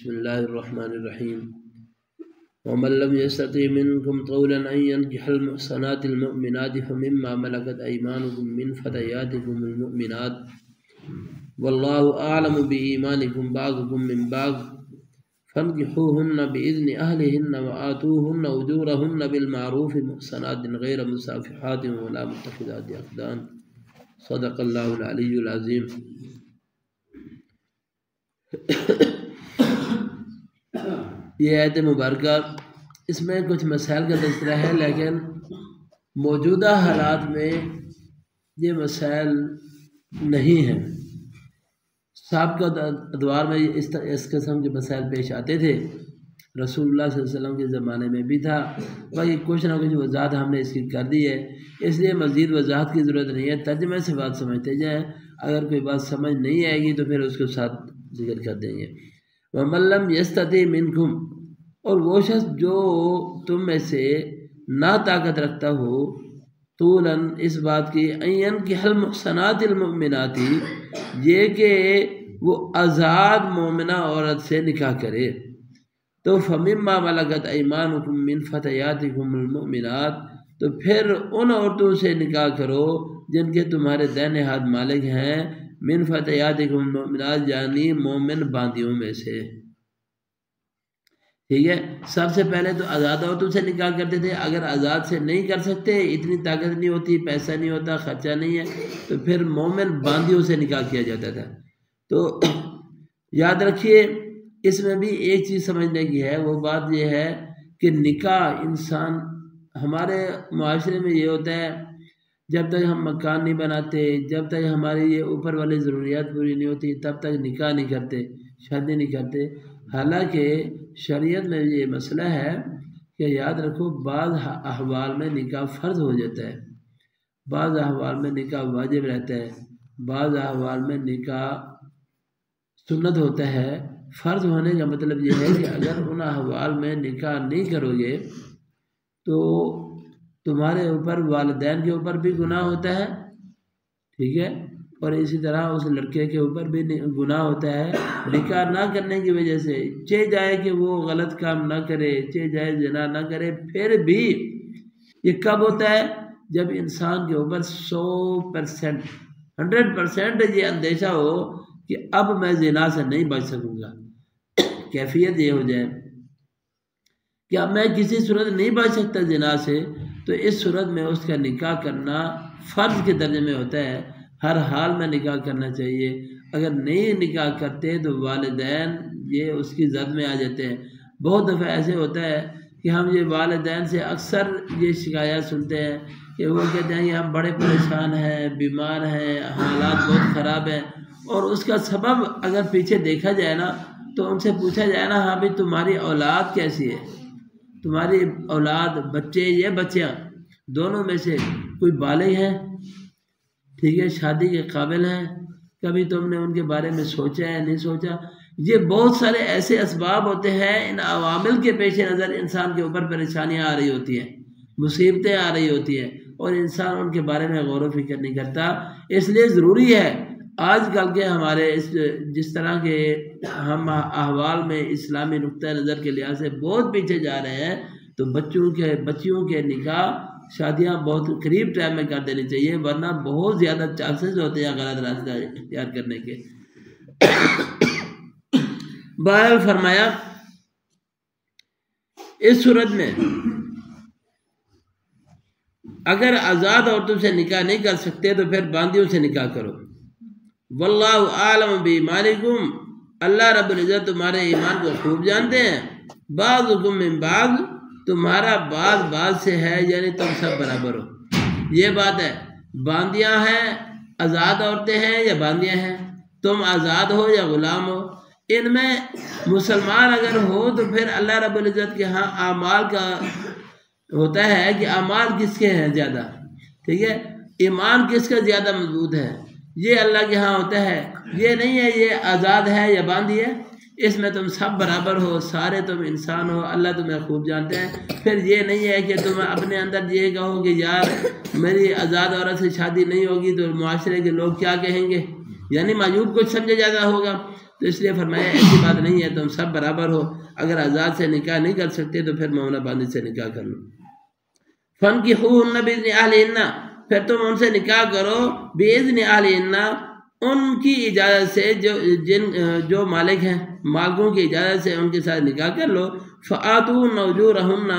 بسم اللہ الرحمن الرحیم ومن لم يستطع منكم طولا أن ينكح المحصنات المؤمنات فمما ملكت أيمانكم من فتياتكم المؤمنات والله أعلم بإيمانكم بعضكم من بعض فانكحوهن بإذن أهلهن وآتوهن أجورهن بالمعروف محصنات غير مسافحات ولا متخذات أخدان صدق الله العلي العظيم۔ یہ آیت مبارکہ اس میں کچھ مسائل کا تذکرہ ہے، لیکن موجودہ حالات میں یہ مسائل نہیں ہیں۔ سابقہ ادوار میں اس قسم کے مسائل پیش آتے تھے، رسول اللہ صلی اللہ علیہ وسلم کے زمانے میں بھی تھا، باقی کچھ نہ کچھ وضاحت ہم نے اس کی کر دی ہے، اس لیے مزید وضاحت کی ضرورت نہیں ہے، ترجمے سے بات سمجھتے جائیں، اگر کوئی بات سمجھ نہیں آئے گی تو پھر اس کو ساتھ ذکر کر دیں گے۔ وَمَن لَّمْ يَسْتَطِعْ مِنكُمْ، اور وہ شخص جو تم میں سے نا طاقت رکھتا ہو طولاً اس بات کی أَن يَنكِحَ الْمُحْصَنَاتِ الْمُؤْمِنَاتِ، یہ کہ وہ آزاد مومنہ عورت سے نکاح کرے، تو فَمِمَّا مَلَكَتْ أَيْمَانُكُم مِّن فَتَيَاتِكُمُ الْمُؤْمِنَاتِ، تو پھر ان عورتوں سے نکاح کرو جن کے تمہارے دائیں ہاتھ مالک ہیں، من فتیاتکم المؤمنات یعنی مومن باندیوں میں سے۔ ٹھیک ہے، سب سے پہلے تو آزاد عورتوں سے نکاح کرتے تھے، اگر آزاد سے نہیں کر سکتے، اتنی طاقت نہیں ہوتی، پیسہ نہیں ہوتا، خرچہ نہیں ہے، تو پھر مومن باندیوں سے نکاح کیا جاتا تھا۔ تو یاد رکھیے اس میں بھی ایک چیز سمجھنے کی ہے، وہ بات یہ ہے کہ نکاح انسان، ہمارے معاشرے میں یہ ہوتا ہے جب تک ہم مکان نہیں بناتے، جب تک ہماری یہ اوپر والی ضروریات پوری نہیں ہوتی، تب تک نکاح نہیں کرتے، شادی نہیں کرتے۔ حالانکہ شریعت میں یہ مسئلہ ہے کہ یاد رکھو بعض احوال میں نکاح فرض ہو جاتا ہے، بعض احوال میں نکاح واجب رہتا ہے، بعض احوال میں نکاح سنت ہوتا ہے۔ فرض ہونے کا مطلب یہ ہے کہ اگر ان احوال میں نکاح نہیں کرو گے تو تمہارے اوپر والدین کے اوپر بھی گناہ ہوتا ہے، ٹھیک ہے، اور اسی طرح اس لڑکے کے اوپر بھی گناہ ہوتا ہے نکاح نہ کرنے کی وجہ سے، چاہے جائے کہ وہ غلط کام نہ کرے، چاہے جائے زنا نہ کرے، پھر بھی یہ کب ہوتا ہے جب انسان کے اوپر 100% 100% یہ اندیشہ ہو کہ اب میں زنا سے نہیں بچ سکوں گا، کیفیت یہ ہو جائے کہ اب میں کسی صورت نہیں بچ سکتا زنا سے، تو اس صورت میں اس کا نکاح کرنا فرض کے درجے میں ہوتا ہے، ہر حال میں نکاح کرنا چاہیے۔ اگر نہیں نکاح کرتے تو والدین یہ اس کی زد میں آ جاتے ہیں۔ بہت دفعہ ایسے ہوتا ہے کہ ہم یہ والدین سے اکثر یہ شکایات سنتے ہیں کہ وہ کہتے ہیں کہ ہم بڑے پریشان ہیں، بیمار ہیں، حالات بہت خراب ہیں، اور اس کا سبب اگر پیچھے دیکھا جائے نا تو ان سے پوچھا جائے نا، ہاں بھی تمہاری اولاد کیسی ہے، تمہاری اولاد بچے یا بچیاں دونوں میں سے کوئی بالغ ہیں، ٹھیک ہے، شادی کے قابل ہیں، کبھی تم نے ان کے بارے میں سوچا ہے نہیں سوچا؟ یہ بہت سارے ایسے اسباب ہوتے ہیں، ان عوامل کے پیش نظر انسان کے اوپر پریشانیاں آ رہی ہوتی ہیں، مصیبتیں آ رہی ہوتی ہیں، اور انسان ان کے بارے میں غور و فکر نہیں کرتا۔ اس لیے ضروری ہے آج کل کے ہمارے جس طرح کے ہم احوال میں اسلامی نقطہ نظر کے لحاظ سے بہت پیچھے جا رہے ہیں، تو بچیوں کے نکاح شادیاں بہت قریب ٹائم میں کر دینی چاہیے، ورنہ بہت زیادہ چانسز ہوتے ہیں غلط راستہ اختیار کرنے کے۔ بہرحال فرمایا اس صورت میں اگر آزاد عورتوں سے نکاح نہیں کر سکتے تو پھر باندیوں سے نکاح کرو۔ واللہ عالم بایمانکم، اللہ رب العزت تمہارے ایمان کو خوب جانتے ہیں، بعضکم من بعض، تمہارا بعض سے ہے، یعنی تم سب برابر ہو۔ یہ بات ہے، باندیاں ہیں، آزاد عورتیں ہیں یا باندیاں ہیں، تم آزاد ہو یا غلام ہو، ان میں مسلمان اگر ہو تو پھر اللہ رب العزت کے ہاں اعمال کا ہوتا ہے کہ اعمال کس کے ہیں زیادہ، ٹھیک ہے، ایمان کس کا زیادہ مضبوط ہے، یہ اللہ کے ہاں ہوتا ہے۔ یہ نہیں ہے یہ آزاد ہے یا باندی ہے، اس میں تم سب برابر ہو، سارے تم انسان ہو، اللہ تمہیں خوب جانتے ہیں۔ پھر یہ نہیں ہے کہ تم اپنے اندر یہ کہو کہ یار میری آزاد عورت سے شادی نہیں ہوگی تو معاشرے کے لوگ کیا کہیں گے، یعنی معیوب کچھ سمجھا جاتا ہوگا، تو اس لیے فرمایا ایسی بات نہیں ہے، تم سب برابر ہو، اگر آزاد سے نکاح نہیں کر سکتے تو پھر مومنہ باندی سے نکاح کر لو۔ فَانْكِحُوهُنَّ بِإِذْنِ أَهْلِهِنَّ، پھر تم ان سے نکاح کرو بِإِذْنِ أَهْلِهِنَّ، ان کی اجازت سے، جو مالک ہیں، مالکوں کی اجازت سے ان کے ساتھ نکاح کر لو۔ فَآتُوهُنَّ أُجُورَهُنَّ،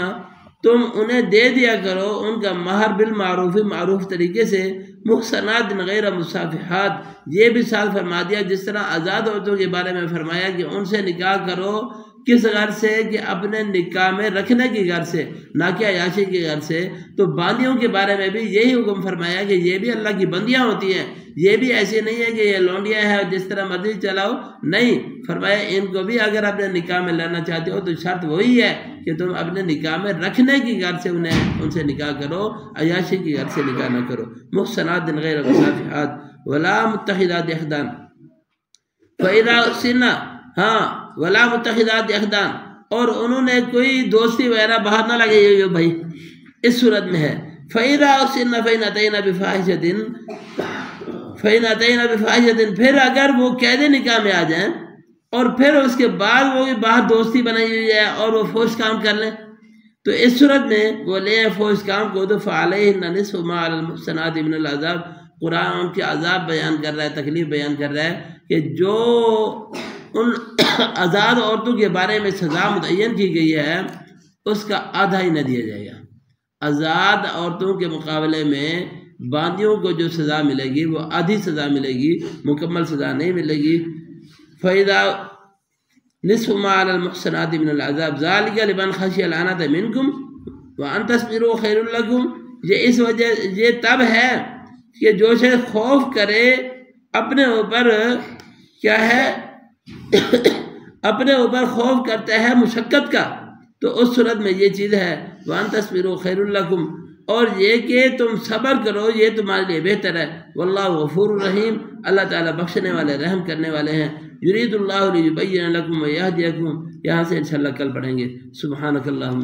تم انہیں دے دیا کرو ان کا مہر بالمعروف، معروف طریقے سے، محصنات غیر مصافحات، یہ بھی ساتھ فرما دیا جس طرح آزاد عورتوں کے بارے میں فرمایا کہ ان سے نکاح کرو، کس غرض سے؟ کہ اپنے نکاح میں رکھنے کی غرض سے، نہ کہ عیاشی کی غرض سے۔ تو باندیوں کے بارے میں بھی یہی حکم فرمایا کہ یہ بھی اللہ کی بندیاں ہوتی ہیں، یہ بھی ایسی نہیں ہے کہ یہ لونڈیاں ہیں جس طرح مرضی چلاؤ، نہیں، فرمایا ان کو بھی اگر اپنے نکاح میں لانا چاہتے ہو تو شرط وہی ہے کہ تم اپنے نکاح میں رکھنے کی غرض سے ان سے نکاح کرو، عیاشی کی غرض سے نکاح نہ کرو۔ محصنات غیر مصافحات ولا متخذات اخدان فإذا أحسن، ہاں ولا متخذات اخدان، اور انہوں نے کوئی دوستی وغیرہ باہر نہ لگے ہوئی بھائی، اس صورت میں ہے فإذا أحسن فإن أتين بفاحشة، پھر اگر وہ قید نکاح میں آ جائیں اور پھر اس کے بعد وہ باہر دوستی بنائی ہوئی ہے اور وہ فحش کام کر لیں، تو اس صورت میں وہ لیں فحش کام کو، تو فعليهن نصف ما على المحصنات من العذاب، قرآن ان کے عذاب بیان کر رہا ہے، تکلیف بیان کر رہا ہے کہ جو ان آزاد عورتوں کے بارے میں سزا متعین کی گئی ہے اس کا آدھا ہی نہ دیا جائے گا۔ آزاد عورتوں کے مقابلے میں باندیوں کو جو سزا ملے گی وہ آدھی سزا ملے گی، مکمل سزا نہیں ملے گی۔ فَإِذَا نِصْفُ مَا عَلَى الْمُحْصَنَاتِ مِنَ الْعَذَابِ ذَلِكَ لِمَنْ خَشِيَ الْعَنَتَ مِنْكُمْ وَأَنْ تَصْبِرُوا خَيْرٌ لَكُمْ، یہ اس وجہ، یہ تب ہے کہ جو شخص خوف کرے اپنے اوپر، کیا ہے اپنے اوپر خوف کرتا ہے مشقت کا، تو اس صورت میں یہ چیز ہے وَأَن تَصْبِرُوا خَيْرٌ لَكُمْ، اور یہ کہ تم صبر کرو یہ تمہارے لیے بہتر ہے۔ واللہ غفور الرحیم، اللہ تعالیٰ بخشنے والے، رحم کرنے والے ہیں۔ یرید اللہ لیبین لکم ویہدیکم، یہاں سے انشاءاللہ کل پڑھیں گے۔ سبحانک اللہم